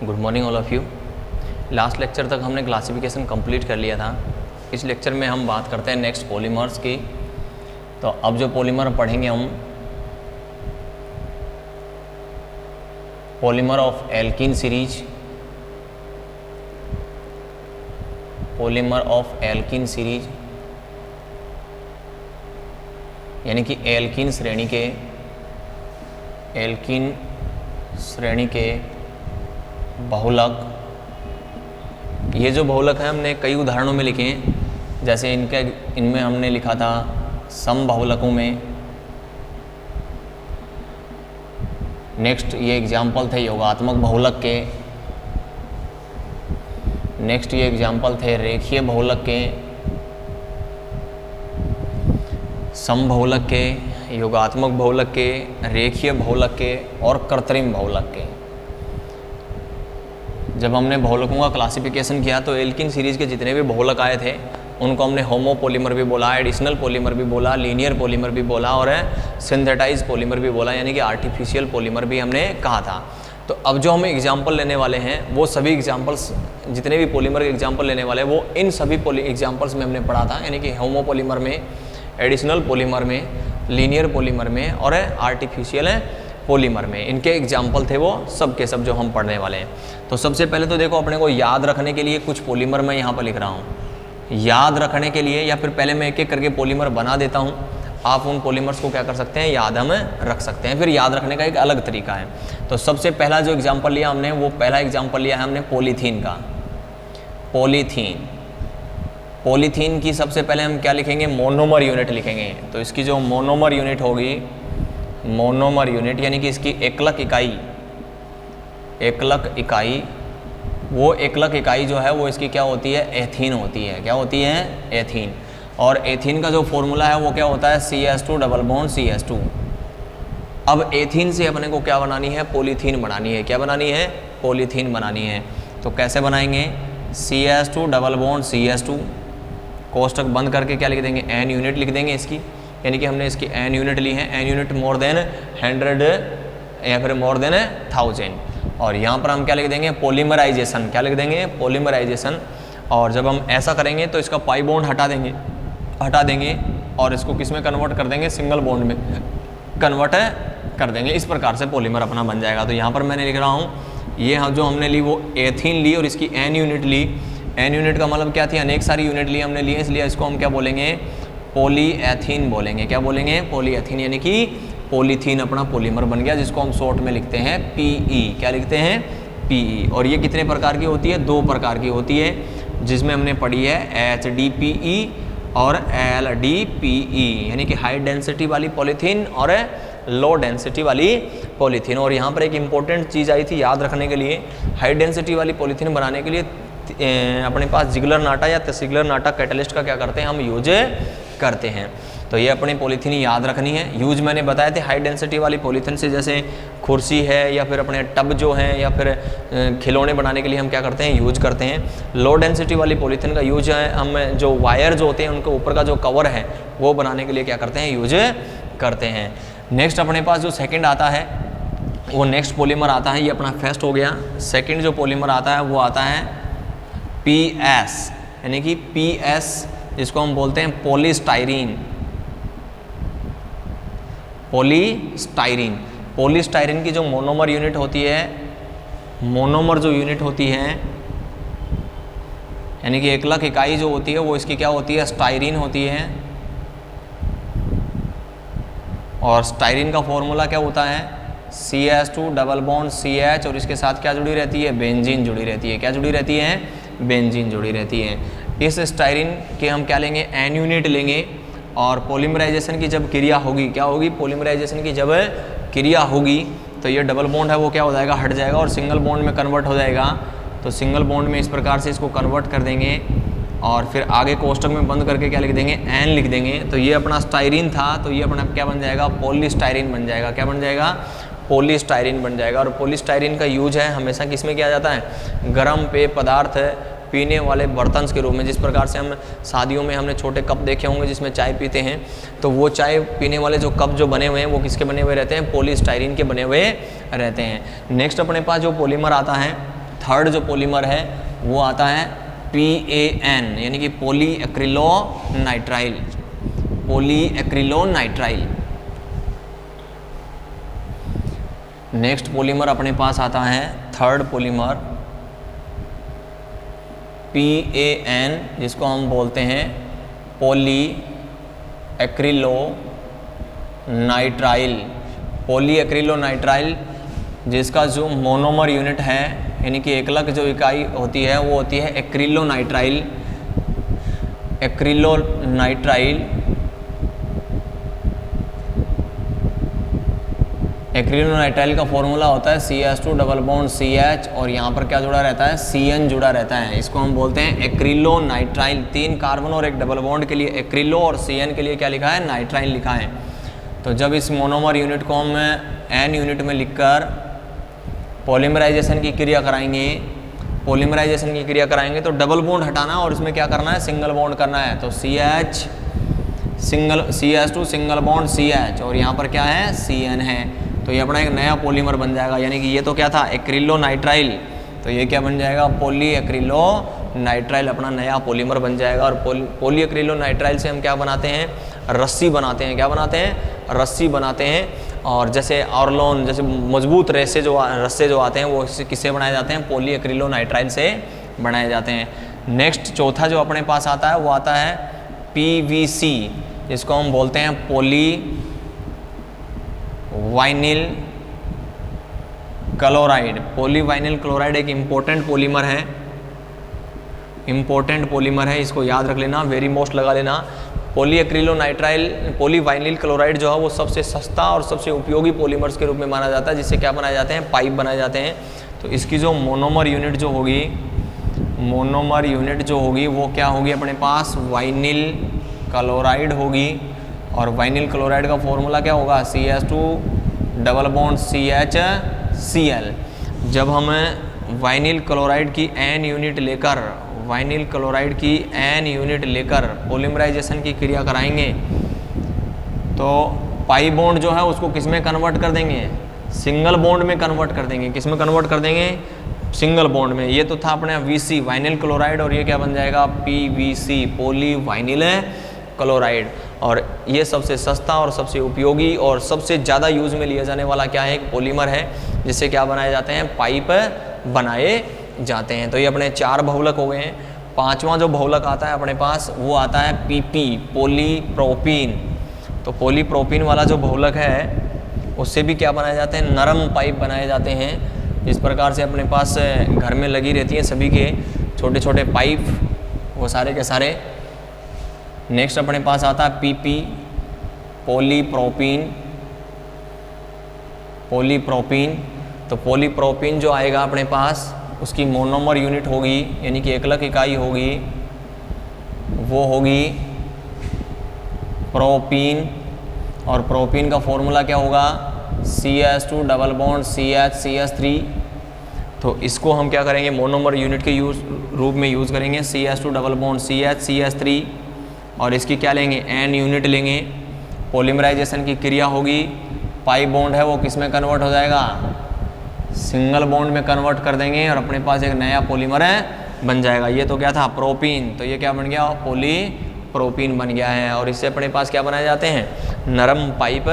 Good morning all of you. Last lecture तक हमने classification complete कर लिया था। इस लेक्चर में हम बात करते हैं नेक्स्ट पॉलीमर्स की। तो अब जो पॉलीमर पढ़ेंगे हम polymer of alkene series, polymer of alkene series यानी कि एल्कीन श्रेणी के बहुलक। ये जो बहुलक है हमने कई उदाहरणों में लिखे हैं, जैसे इनमें हमने लिखा था सम बहुलकों में। नेक्स्ट ये एग्जाम्पल थे योगात्मक बहुलक के। नेक्स्ट ये एग्जाम्पल थे रेखीय बहुलक के, सम बहुलक के, योगात्मक बहुलक के, रेखीय बहुलक के और कृत्रिम बहुलक के। जब हमने बहुलकों का क्लासिफिकेशन किया तो एल्कीन सीरीज के जितने भी बहुलक आए थे उनको हमने होमो पॉलीमर भी बोला, एडिशनल पॉलीमर भी बोला, लीनियर पॉलीमर भी बोला और सिंथेटाइज पॉलीमर भी बोला, यानी कि आर्टिफिशियल पॉलीमर भी हमने कहा था। तो अब जो हम एग्जाम्पल लेने वाले हैं वो सभी एग्जाम्पल्स, जितने भी पॉलीमर के एग्जाम्पल लेने वाले हैं वो इन सभी एग्जाम्पल्स में हमने पढ़ा था, यानी कि होमो पॉलीमर में, एडिशनल पॉलीमर में, लीनियर पॉलीमर में और आर्टिफिशियल पॉलीमर में। इनके एग्जाम्पल थे वो सब के सब जो हम पढ़ने वाले हैं। तो सबसे पहले तो देखो, अपने को याद रखने के लिए कुछ पॉलीमर मैं यहाँ पर लिख रहा हूँ। याद रखने के लिए, या फिर पहले मैं एक एक करके पॉलीमर बना देता हूँ, आप उन पॉलीमर्स को क्या कर सकते हैं, याद हम रख सकते हैं। फिर याद रखने का एक अलग तरीका है। तो सबसे पहला जो एग्जाम्पल लिया हमने, वो पहला एग्जाम्पल लिया है हमने पॉलीथीन का। पॉलीथीन की सबसे पहले हम क्या लिखेंगे, मोनोमर यूनिट लिखेंगे। तो इसकी जो मोनोमर यूनिट होगी, मोनोमर यूनिट यानी कि इसकी एकलक इकाई, वो एकलक इकाई जो है वो इसकी क्या होती है, एथीन होती है। क्या होती है, एथीन। और एथीन का जो फॉर्मूला है वो क्या होता है, CH2 डबल बॉन्ड CH2। अब एथीन से अपने को क्या बनानी है, पॉलीथीन बनानी है। क्या बनानी है, पॉलीथीन बनानी है। तो कैसे बनाएंगे, CH2 डबल बॉन्ड CH2, कोष्टक बंद करके क्या लिख देंगे, N यूनिट लिख देंगे इसकी, यानी कि हमने इसकी N यूनिट ली है। N यूनिट मोर देन 100 या फिर मोर देन 1000। और यहाँ पर हम क्या लिख देंगे, पॉलीमराइजेशन। क्या लिख देंगे, पॉलीमराइजेशन। और जब हम ऐसा करेंगे तो इसका पाई बॉन्ड हटा देंगे और इसको किस में कन्वर्ट कर देंगे, सिंगल बॉन्ड में कन्वर्ट कर देंगे। इस प्रकार से पॉलीमर अपना बन जाएगा। तो यहाँ पर मैंने लिख रहा हूँ, ये जो हमने ली वो एथीन ली और इसकी N यूनिट ली। N यूनिट का मतलब क्या थी, अनेक सारी यूनिट ली हमने ली, इसलिए इसको हम क्या बोलेंगे, पॉलीएथीन बोलेंगे। क्या बोलेंगे, पॉलीएथीन, यानी कि पॉलीथीन अपना पॉलीमर बन गया, जिसको हम शॉर्ट में लिखते हैं PE। क्या लिखते हैं, PE। और ये कितने प्रकार की होती है, 2 प्रकार की होती है, जिसमें हमने पढ़ी है HDPE और LDPE, यानी कि हाई डेंसिटी वाली पॉलीथीन और लो डेंसिटी वाली पॉलीथीन। और यहाँ पर एक इम्पोर्टेंट चीज़ आई थी याद रखने के लिए, हाई डेंसिटी वाली पॉलीथीन बनाने के लिए अपने पास जिगलर नाटा या तसिगलर नाटा कैटलिस्ट का क्या करते हैं, हम यूज करते हैं। तो ये अपनी पॉलीथीन याद रखनी है। यूज मैंने बताए थे हाई डेंसिटी वाली पॉलीथीन से, जैसे कुर्सी है या फिर अपने टब जो हैं या फिर खिलौने बनाने के लिए हम क्या करते हैं, यूज करते हैं। लो डेंसिटी वाली पॉलीथीन का यूज है, हम जो वायर जो होते हैं उनके ऊपर का जो कवर है वो बनाने के लिए क्या करते हैं, यूज करते हैं। नेक्स्ट अपने पास जो सेकेंड आता है वो नेक्स्ट पॉलीमर आता है, ये अपना फर्स्ट हो गया। सेकेंड जो पॉलीमर आता है वो आता है PS, यानी कि PS, जिसको हम बोलते हैं पॉलीस्टाइरीन। पॉलीस्टाइरीन की जो मोनोमर यूनिट होती है, मोनोमर जो यूनिट होती है, यानी कि एकलक इकाई जो होती है वो इसकी क्या होती है, स्टाइरीन होती है। और स्टाइरीन का फॉर्मूला क्या होता है, CH2 डबल बॉन्ड CH और इसके साथ क्या जुड़ी रहती है, बेंजीन जुड़ी रहती है। क्या जुड़ी रहती है, बेंजीन जुड़ी रहती है। इस स्टाइरीन के हम क्या लेंगे, N यूनिट लेंगे। और पॉलीमराइजेशन की जब क्रिया होगी, क्या होगी, पॉलीमराइजेशन की जब क्रिया होगी तो ये डबल बॉन्ड है वो क्या हो जाएगा, हट जाएगा और सिंगल बॉन्ड में कन्वर्ट हो जाएगा। तो सिंगल बॉन्ड में इस प्रकार से इसको कन्वर्ट कर देंगे और फिर आगे कोष्टक में बंद करके क्या लिख देंगे, N लिख देंगे। तो ये अपना स्टाइरीन था, तो ये अपना क्या बन जाएगा, पॉलीस्टाइरीन बन जाएगा। क्या बन जाएगा, पॉलीस्टाइरीन बन जाएगा। और पॉलीस्टाइरीन का यूज है हमेशा किस में किया जाता है, गर्म पेय पदार्थ पीने वाले बर्तन के रूप में। जिस प्रकार से हम शादियों में हमने छोटे कप देखे होंगे जिसमें चाय पीते हैं, तो वो चाय पीने वाले जो कप जो बने हुए हैं वो किसके बने हुए रहते हैं, पॉलीस्टाइरीन के बने हुए रहते हैं। नेक्स्ट अपने पास जो पॉलीमर आता है थर्ड जो पॉलीमर है वो आता है PAN, यानी कि पॉलीएक्रिलोनाइट्राइल, पॉलीएक्रिलोनाइट्राइल। नेक्स्ट पॉलीमर अपने पास आता है थर्ड पॉलीमर PAN, जिसको हम बोलते हैं पॉलीएक्रिलोनाइट्राइल, पॉलीएक्रिलोनाइट्राइल, जिसका जो मोनोमर यूनिट है यानी कि एकलक जो इकाई होती है वो होती है एक्रिलोनाइट्राइल, एक्रिलोनाइट्राइल, एक्रिलोनाइट्राइल का फॉर्मूला होता है CS2 डबल बॉन्ड CH, और यहाँ पर क्या जुड़ा रहता है, CN जुड़ा रहता है। इसको हम बोलते हैं एक्रिलोनाइट्राइल। 3 कार्बन और एक डबल बॉन्ड के लिए एक्रिलो और CN के लिए क्या लिखा है, नाइट्राइल लिखा है। तो जब इस मोनोमर यूनिट को हम N यूनिट में लिखकर पॉलीमराइजेशन की क्रिया कराएंगे, पॉलीमराइजेशन की क्रिया कराएंगे तो डबल बॉन्ड हटाना और इसमें क्या करना है, सिंगल बॉन्ड करना है। तो CH single, CS2 single bond CH, और यहाँ पर क्या है, CN है। तो ये अपना एक नया पॉलीमर बन जाएगा, यानी कि ये तो क्या था, एक्रिलोनाइट्राइल, तो ये क्या बन जाएगा, पॉलीएक्रिलोनाइट्राइल, अपना नया पॉलीमर बन जाएगा। और पॉलीएक्रिलोनाइट्राइल से हम क्या बनाते हैं, रस्सी बनाते हैं। क्या बनाते हैं, रस्सी बनाते हैं। और जैसे ऑर्लोन, जैसे मजबूत रस्से जो आते हैं वो किससे बनाए जाते हैं, पॉलीएक्रिलोनाइट्राइल से बनाए जाते हैं। नेक्स्ट चौथा जो अपने पास आता है वो आता है PVC, जिसको हम बोलते हैं पॉलीवाइनिल क्लोराइड। पॉलीवाइनिल क्लोराइड एक इम्पोर्टेंट पॉलीमर है, इम्पोर्टेंट पॉलीमर है, इसको याद रख लेना, वेरी मोस्ट लगा लेना। पॉलीएक्रिलोनाइट्राइल, पॉलीवाइनिल क्लोराइड जो है वो सबसे सस्ता और सबसे उपयोगी पॉलीमर्स के रूप में माना जाता है, जिससे क्या बनाए जाते हैं, पाइप बनाए जाते हैं। तो इसकी जो मोनोमर यूनिट जो होगी, मोनोमर यूनिट जो होगी वो क्या होगी, अपने पास वाइनिल क्लोराइड होगी। और वाइनिल क्लोराइड का फॉर्मूला क्या होगा, CS2 डबल बॉन्ड CHCl। जब हम वाइनिल क्लोराइड की N यूनिट लेकर, वाइनिल क्लोराइड की N यूनिट लेकर पॉलीमराइजेशन की क्रिया कराएंगे तो पाई बॉन्ड जो है उसको किस में कन्वर्ट कर देंगे, सिंगल बॉन्ड में कन्वर्ट कर देंगे। किस में कन्वर्ट कर देंगे, सिंगल बॉन्ड में। ये तो था अपने VC वाइनिल क्लोराइड, और ये क्या बन जाएगा, PVC पॉलीवाइनिल क्लोराइड। और ये सबसे सस्ता और सबसे उपयोगी और सबसे ज़्यादा यूज़ में लिया जाने वाला क्या है, एक पॉलीमर है, जिससे क्या बनाए जाते हैं, पाइप बनाए जाते हैं। तो ये अपने 4 बहुलक हो गए हैं। 5वां जो बहुलक आता है अपने पास वो आता है PP, पॉलीप्रोपीन। तो पॉलीप्रोपीन वाला जो बहुलक है उससे भी क्या बनाए जाते हैं, नरम पाइप बनाए जाते हैं। जिस प्रकार से अपने पास घर में लगी रहती हैं सभी के छोटे छोटे पाइप, वो सारे के सारे। नेक्स्ट अपने पास आता है PP, पॉलीप्रोपीन, पॉलीप्रोपीन। तो पॉलीप्रोपीन जो आएगा अपने पास उसकी मोनोमर यूनिट होगी, यानी कि एकलक इकाई होगी, वो होगी प्रोपीन। और प्रोपीन का फॉर्मूला क्या होगा, CS2 double bond CH CH3। तो इसको हम क्या करेंगे, मोनोमर यूनिट के रूप में यूज़ करेंगे, CS2 double bond CH CH3। और इसकी क्या लेंगे, N यूनिट लेंगे। पॉलीमराइजेशन की क्रिया होगी, पाई बॉन्ड है वो किस में कन्वर्ट हो जाएगा, सिंगल बॉन्ड में कन्वर्ट कर देंगे, और अपने पास एक नया पॉलीमर है बन जाएगा। ये तो क्या था, प्रोपीन, तो ये क्या बन गया, पॉलीप्रोपीन बन गया है। और इससे अपने पास क्या बनाए जाते हैं, नरम पाइप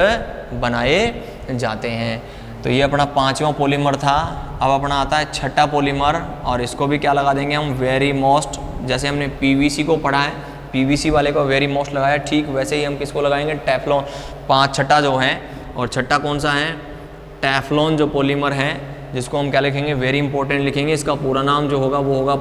बनाए जाते हैं। तो ये अपना 5वां पॉलीमर था। अब अपना आता है 6ठा पॉलीमर, और इसको भी क्या लगा देंगे हम, वेरी मोस्ट। जैसे हमने PVC को पढ़ा है, PVC वाले को वेरी मोस्ट लगाया, ठीक वैसे ही हम किसको लगाएंगे, टेफ्लॉन। 6ठा जो है, और 6ठा कौन सा है, टेफ्लॉन जो पॉलीमर है, जिसको हम क्या लिखेंगे, वेरी इंपॉर्टेंट लिखेंगे। इसका पूरा नाम जो होगा वो होगा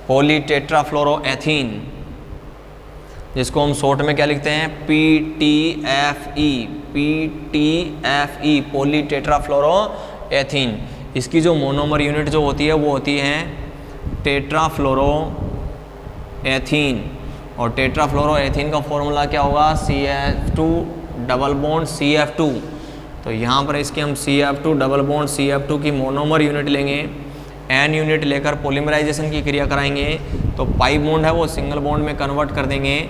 पॉलीटेट्राफ्लोरोएथीन, जिसको हम शॉर्ट में क्या लिखते हैं, PTFE, पॉलीटेट्राफ्लोरोएथीन। इसकी जो मोनोमर यूनिट जो होती है वो होती है टेट्राफ्लोरोएथीन। और टेट्राफ्लोरोएथीन का फॉर्मूला क्या होगा, CH2 डबल बॉन्ड CF2। तो यहाँ पर इसके हम CF2 डबल बॉन्ड CF2 की मोनोमर यूनिट लेंगे, N यूनिट लेकर पॉलीमराइजेशन की क्रिया कराएंगे, तो पाई बॉन्ड है वो सिंगल बॉन्ड में कन्वर्ट कर देंगे।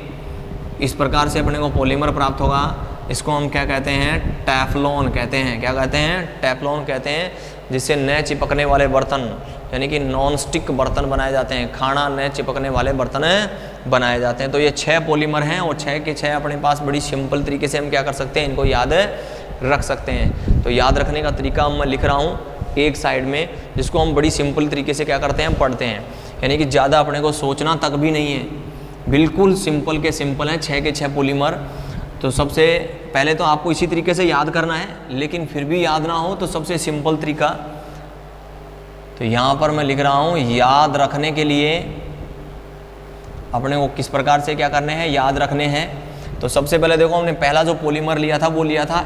इस प्रकार से अपने को पॉलीमर प्राप्त होगा। इसको हम क्या कहते हैं? टेफ्लॉन कहते हैं। क्या कहते हैं? टेफ्लॉन कहते हैं, जिससे न चिपकने वाले बर्तन यानी कि नॉन स्टिक बर्तन बनाए जाते हैं, खाना न चिपकने वाले बर्तन बनाए जाते हैं। तो ये 6 पॉलीमर हैं और 6 के 6 अपने पास बड़ी सिंपल तरीके से हम क्या कर सकते हैं, इनको याद रख सकते हैं। तो याद रखने का तरीका मैं लिख रहा हूँ एक साइड में, जिसको हम बड़ी सिंपल तरीके से क्या करते हैं, पढ़ते हैं। यानी कि ज़्यादा अपने को सोचना तक भी नहीं है, बिल्कुल सिंपल के सिंपल हैं 6 के 6 पॉलीमर। तो सबसे पहले तो आपको इसी तरीके से याद करना है, लेकिन फिर भी याद ना हो तो सबसे सिंपल तरीका, तो यहाँ पर मैं लिख रहा हूँ याद रखने के लिए अपने को किस प्रकार से क्या करने हैं, याद रखने हैं। तो सबसे पहले देखो, हमने पहला जो पॉलीमर लिया था वो लिया था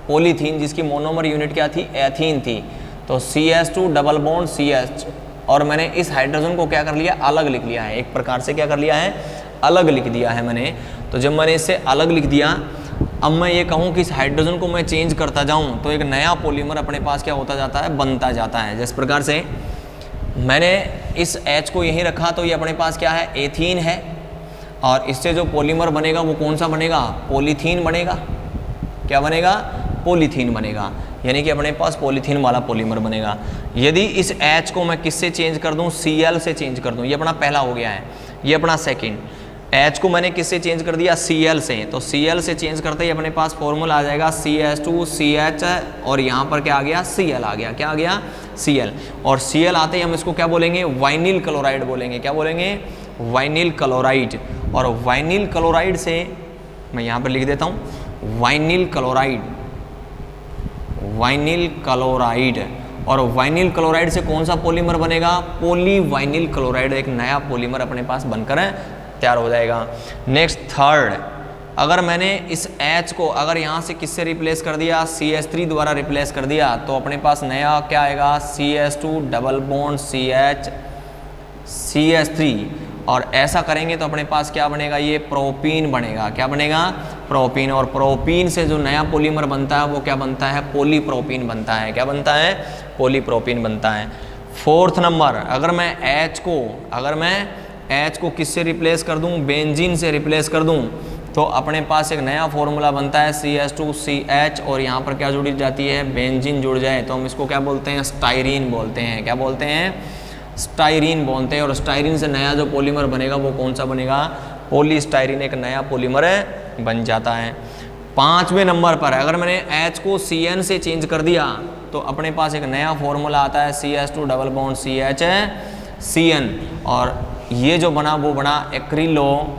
पॉलीथीन, जिसकी मोनोमर यूनिट क्या थी, एथीन थी। तो CH2 डबल बॉन्ड CH, और मैंने इस हाइड्रोजन को क्या कर लिया, अलग लिख लिया है। एक प्रकार से क्या कर लिया है, अलग लिख दिया है मैंने। तो जब मैंने इससे अलग लिख दिया, अब मैं ये कहूँ कि इस हाइड्रोजन को मैं चेंज करता जाऊँ तो एक नया पॉलीमर अपने पास क्या होता जाता है, बनता जाता है। जिस प्रकार से मैंने इस H को यहीं रखा तो ये अपने पास क्या है, एथीन है, और इससे जो पॉलीमर बनेगा वो कौन सा बनेगा, पॉलीथीन बनेगा। क्या बनेगा, पॉलीथीन बनेगा, यानी कि अपने पास पॉलीथीन वाला पॉलीमर बनेगा। यदि इस H को मैं किससे चेंज कर दूं, Cl से चेंज कर दूं, ये अपना पहला हो गया है। ये अपना सेकंड, H को मैंने किससे चेंज कर दिया, Cl से। तो Cl से चेंज करते ही अपने पास फॉर्मूला आ जाएगा CH2CH, और यहाँ पर क्या आ गया, Cl आ गया। क्या आ गया, Cl। और Cl आते ही हम इसको क्या बोलेंगे, वाइनिल क्लोराइड बोलेंगे। क्या बोलेंगे, वाइनिल क्लोराइड। और वाइनिल क्लोराइड से मैं यहाँ पर लिख देता हूँ वाइनिल क्लोराइड, वाइनिल क्लोराइड। और वाइनिल क्लोराइड से कौन सा पॉलीमर बनेगा, पॉलीवाइनिल क्लोराइड। एक नया पॉलीमर अपने पास बनकर तैयार हो जाएगा। नेक्स्ट थर्ड, अगर मैंने इस H को अगर यहाँ से किससे रिप्लेस कर दिया, CH3 द्वारा रिप्लेस कर दिया, तो अपने पास नया क्या आएगा, CH2 double bond CH CH3। और ऐसा करेंगे तो अपने पास क्या बनेगा, ये प्रोपीन बनेगा। क्या बनेगा, प्रोपीन। और प्रोपीन से जो नया पॉलीमर बनता है वो क्या बनता है, पॉलीप्रोपीन बनता है। क्या बनता है, पॉलीप्रोपीन बनता है। फोर्थ नंबर, अगर मैं H को किससे रिप्लेस कर दूं, बेंजीन से रिप्लेस कर दूं, तो अपने पास एक नया फॉर्मूला बनता है CH2CH, और यहाँ पर क्या जुड़ी जाती है, बेंजीन जुड़ जाए तो हम इसको क्या बोलते हैं, स्टाइरीन बोलते हैं। क्या बोलते हैं, स्टाइरीन बोलते हैं। और स्टाइरीन से नया जो पॉलीमर बनेगा वो कौन सा बनेगा, पॉलीस्टाइरीन, एक नया पॉलीमर बन जाता है। 5वें नंबर पर अगर मैंने H को CN से चेंज कर दिया तो अपने पास एक नया फॉर्मूला आता है CH2 double bond CH CN, और ये जो बना वो बना एक्रिलो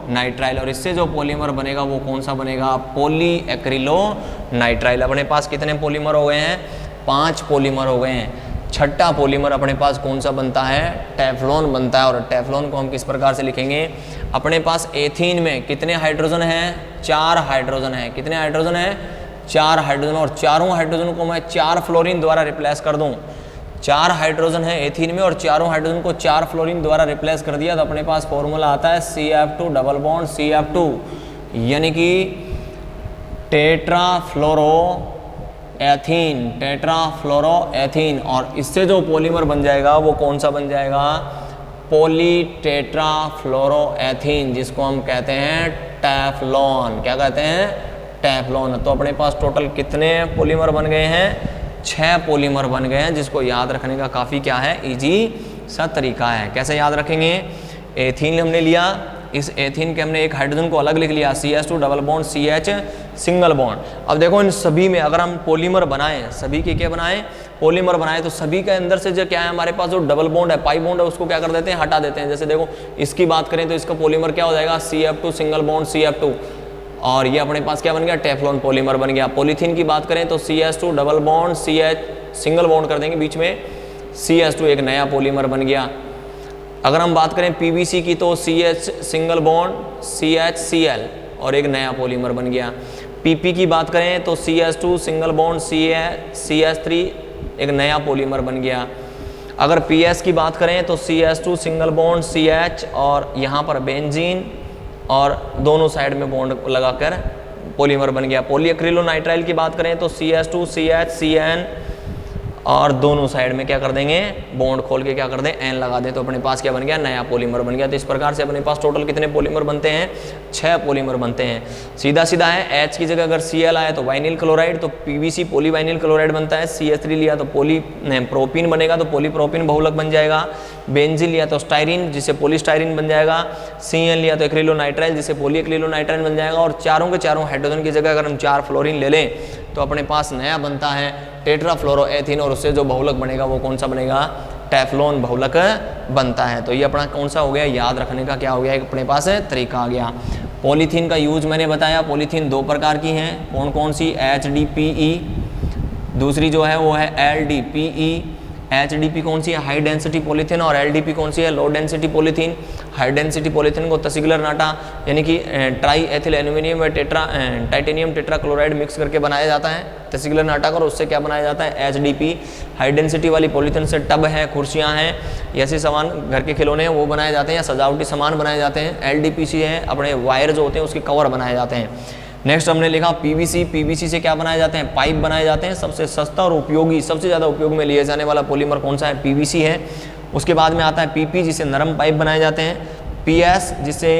नाइट्राइल। और इससे जो पॉलीमर बनेगा वो कौन सा बनेगा, पॉली एक्रिलो नाइट्राइल। अपने पास कितने पॉलीमर हो गए हैं, 5 पॉलीमर हो गए हैं। छठा पॉलीमर अपने पास कौन सा बनता है, टेफ्लॉन बनता है। और टेफ्लॉन को हम किस प्रकार से लिखेंगे, अपने पास एथीन में कितने हाइड्रोजन हैं, 4 हाइड्रोजन हैं। कितने हाइड्रोजन हैं, 4 हाइड्रोजन। और चारों हाइड्रोजन को मैं 4 फ्लोरीन द्वारा रिप्लेस कर दूं, 4 हाइड्रोजन है एथीन में और चारों हाइड्रोजन को 4 फ्लोरीन द्वारा रिप्लेस कर दिया तो अपने पास फॉर्मूला आता है CF2 डबल बॉन्ड CF2, यानी कि टेट्राफ्लोरोएथीन। और इससे जो पॉलीमर बन जाएगा वो कौन सा बन जाएगा, पॉलीटेट्राफ्लोरोएथीन, जिसको हम कहते हैं टेफ्लॉन। क्या कहते हैं, टेफ्लॉन। तो अपने पास टोटल कितने पॉलीमर बन गए हैं, 6 पॉलीमर बन गए हैं, जिसको याद रखने का काफ़ी क्या है, इजी सा तरीका है। कैसे याद रखेंगे, एथीन हमने लिया, इस एथीन के हमने एक हाइड्रोजन को अलग लिख लिया CH2 double bond CH single bond. अब देखो इन सभी में अगर हम पॉलीमर बनाएं, सभी के क्या बनाएं, पॉलीमर बनाएं, तो सभी के अंदर से जो क्या है, हमारे पास जो डबल बॉन्ड है, पाई बॉन्ड है, उसको क्या कर देते हैं, हटा देते हैं। जैसे देखो इसकी बात करें तो इसका पॉलीमर क्या हो जाएगा, CF2 सिंगल बॉन्ड CF2, और ये अपने पास क्या बन गया, टेफ्लॉन पॉलीमर बन गया। पॉलीथीन की बात करें तो CH2 double bond CH single bond कर देंगे बीच में, CH2 एक नया पॉलीमर बन गया। अगर हम बात करें PVC की तो CH सिंगल बॉन्ड CHCl और एक नया पॉलीमर बन गया। PP की बात करें तो CH2 सिंगल बॉन्ड CH3 एक नया पॉलीमर बन गया। अगर PS की बात करें तो CH2 सिंगल बॉन्ड CH और यहाँ पर बेंजीन और दोनों साइड में बॉन्ड लगाकर पॉलीमर बन गया। पॉलीएक्रिलोनाइट्राइल की बात करें तो CH2 CH CN और दोनों साइड में क्या कर देंगे, बॉन्ड खोल के क्या कर दें, एन लगा दें, तो अपने पास क्या बन गया, नया पॉलीमर बन गया। तो इस प्रकार से अपने पास टोटल कितने पॉलीमर बनते हैं, 6 पॉलीमर बनते हैं। सीधा सीधा है, H की जगह अगर Cl आए तो वाइनिल क्लोराइड, तो PVC पॉलीवाइनिल क्लोराइड बनता है। CH3 लिया तो प्रोपीन बनेगा, तो पॉलीप्रोपीन बहुलक बन जाएगा। बेंजीन लिया तो स्टाइरिन, जिससे पॉलीस्टाइरिन बन जाएगा। Cl लिया तो एक्रिलोनाइट्राइल, जिससे पॉलीएक्रिलोनाइट्राइल बन जाएगा। और चारों के चारों हाइड्रोजन की जगह अगर हम 4 फ्लोरीन ले लें तो अपने पास नया बनता है टेट्राफ्लोरोएथीन, और उससे जो बहुलक बनेगा वो कौन सा बनेगा, टेफ्लॉन बहुलक बनता है। तो ये अपना कौन सा हो गया, याद रखने का क्या हो गया, एक अपने पास तरीका आ गया। पॉलीथीन का यूज मैंने बताया, पॉलीथीन 2 प्रकार की हैं, कौन कौन सी, HDPE, दूसरी जो है वो है LDPE। HDP कौन सी है, हाई डेंसिटी पॉलीथीन, और LDP कौन सी है, low density polythene. High density polythene को तसिगुलर नाटा यानी कि ट्राई एथिल एल्यूमिनियम व टाइटेनियम टेट्राक्लोराइड मिक्स करके बनाया जाता है तसिगुलर नाटा का, और उससे क्या बनाया जाता है, HDP। हाई डेंसिटी वाली पॉलीथीन से टब है, कुर्सियाँ हैं, ऐसे सामान घर के खिलौने हैं वो बनाए जाते हैं, या सजावटी सामान बनाए जाते हैं। LDPC है, अपने वायर जो होते हैं उसके कवर बनाए जाते हैं। नेक्स्ट हमने लिखा PVC से क्या बनाए जाते हैं, पाइप बनाए जाते हैं। सबसे सस्ता और उपयोगी, सबसे ज़्यादा उपयोग में लिए जाने वाला पॉलीमर कौन सा है, PVC है। उसके बाद में आता है PP, जिससे नरम पाइप बनाए जाते हैं। PS, जिससे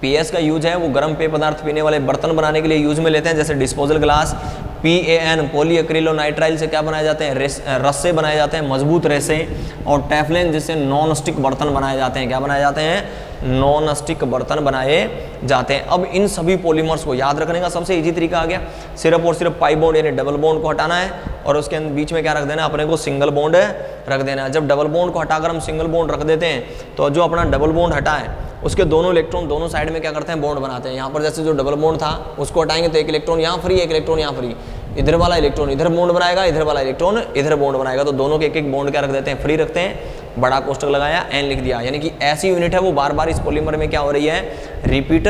PS का यूज है वो गर्म पेय पदार्थ पीने वाले बर्तन बनाने के लिए यूज में लेते हैं, जैसे डिस्पोजल ग्लास। PAN, पॉलीएक्रिलोनाइट्राइल से क्या बनाए जाते हैं, रस्से बनाए जाते हैं, मजबूत रेसे। और टेफ्लेन, जिससे नॉन स्टिक बर्तन बनाए जाते हैं, क्या बनाए जाते हैं, नॉन स्टिक बर्तन बनाए जाते हैं। अब इन सभी पॉलीमर्स को याद रखने का सबसे इजी तरीका आ गया, सिर्फ और सिर्फ पाई बॉन्ड यानी डबल बॉन्ड को हटाना है, और उसके बीच में क्या रख देना, अपने को सिंगल बॉन्ड रख देना है। जब डबल बॉन्ड को हटाकर हम सिंगल बॉन्ड रख देते हैं तो जो अपना डबल बॉन्ड हटा है उसके दोनों इलेक्ट्रॉन दोनों साइड में क्या करते हैं, बॉन्ड बनाते हैं। यहाँ पर जैसे जो डबल बॉन्ड था उसको हटाएंगे तो एक इलेक्ट्रॉन यहाँ फ्री, एक इलेक्ट्रॉन यहाँ फ्री, इधर वाला इलेक्ट्रॉन इधर बॉन्ड बनाएगा, इधर वाला इलेक्ट्रॉन इधर बॉन्ड बनाएगा, तो दोनों के एक एक बॉन्ड क्या रख देते हैं, फ्री रखते हैं। बड़ा कोष्टक लगाया, एन लिख दिया, यानी कि ऐसी यूनिट है वो बार बार इस पॉलीमर में क्या हो रही है, रिपीट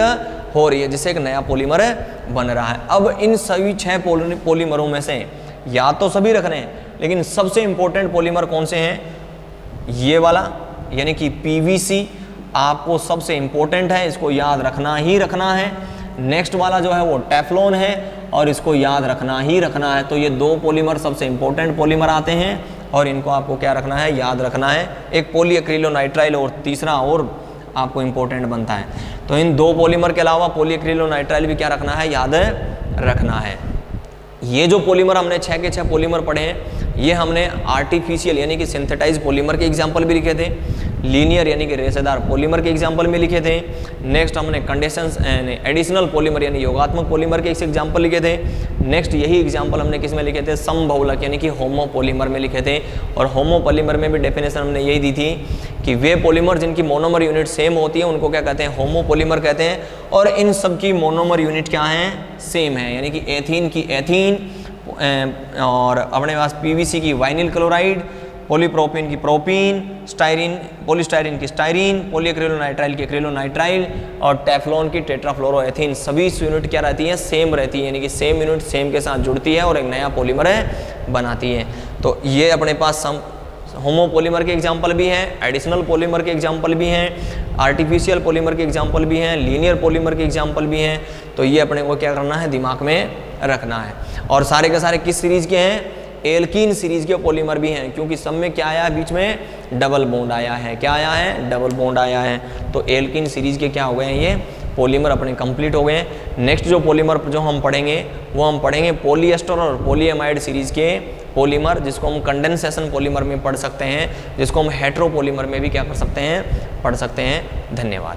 हो रही है, जिससे एक नया पॉलीमर बन रहा है। अब इन सभी 6 पॉलीमरों में से याद तो सभी रखने हैं, लेकिन सबसे इंपॉर्टेंट पॉलीमर कौन से हैं, ये वाला यानी कि PVC आपको सबसे इंपॉर्टेंट है, इसको याद रखना ही रखना है। नेक्स्ट वाला जो है वो टेफ्लॉन है, और इसको याद रखना ही रखना है। तो ये 2 पॉलीमर सबसे इंपॉर्टेंट पॉलीमर आते हैं, और इनको आपको क्या रखना है, याद रखना है। एक पॉलीएक्रिलोनाइट्राइल और तीसरा और आपको इंपॉर्टेंट बनता है। तो इन 2 पॉलीमर के अलावा पॉलीएक्रिलोनाइट्राइल भी क्या रखना है, याद रखना है। ये जो पॉलीमर हमने 6 के 6 पॉलीमर पढ़े हैं, ये हमने आर्टिफिशियल यानी कि सिंथेटाइज पॉलीमर के एग्जाम्पल भी लिखे थे, लीनियर यानी कि रेशेदार पॉलीमर के एग्जाम्पल में लिखे थे। नेक्स्ट हमने कंडेंसेशन एडिशनल पॉलीमर यानी योगात्मक पॉलीमर के एक एग्जाम्पल लिखे थे। नेक्स्ट यही एग्जाम्पल हमने किस में लिखे थे, समबहुलक यानी कि होमो पॉलीमर में लिखे थे। और होमो पॉलीमर में भी डेफिनेशन हमने यही दी थी कि वे पॉलीमर जिनकी मोनोमर यूनिट सेम होती है उनको क्या कहते हैं, होमो पॉलीमर कहते हैं। और इन सब की मोनोमर यूनिट क्या है, सेम है, यानी कि एथीन की एथीन, और अपने पास PVC की वाइनिल क्लोराइड, पॉलीप्रोपीन की प्रोपीन, पॉलीस्टाइरिन की स्टाइरिन, पॉलीएक्रिलोनाइट्राइल की एक्रिलोनाइट्राइल, और टेफ्लॉन की टेट्राफ्लोरोएथीन, सभी यूनिट क्या रहती है, सेम रहती है, यानी कि सेम यूनिट सेम के साथ जुड़ती है और एक नया पॉलीमर बनाती है। तो ये अपने पास होमो पॉलीमर के एग्जाम्पल भी हैं, एडिशनल पॉलीमर के एग्जाम्पल भी हैं, आर्टिफिशियल पॉलीमर के एग्जाम्पल भी हैं, लीनियर पॉलीमर के एग्जाम्पल भी हैं। तो ये अपने को क्या करना है, दिमाग में रखना है। और सारे के सारे किस सीरीज के हैं, एल्कीन सीरीज के पॉलीमर भी हैं, क्योंकि सब में क्या आया है, बीच में डबल बॉन्ड आया है। क्या आया है, डबल बॉन्ड आया है। तो एल्कीन सीरीज के क्या हो गए हैं, ये पॉलीमर अपने कंप्लीट हो गए। नेक्स्ट जो पॉलीमर जो हम पढ़ेंगे वो हम पढ़ेंगे पॉलीएस्टर और पॉलीएमाइड सीरीज के पॉलीमर, जिसको हम कंडेंसेशन पॉलीमर में पढ़ सकते हैं, जिसको हम हेटेरो पॉलीमर में भी क्या कर सकते हैं, पढ़ सकते हैं। धन्यवाद।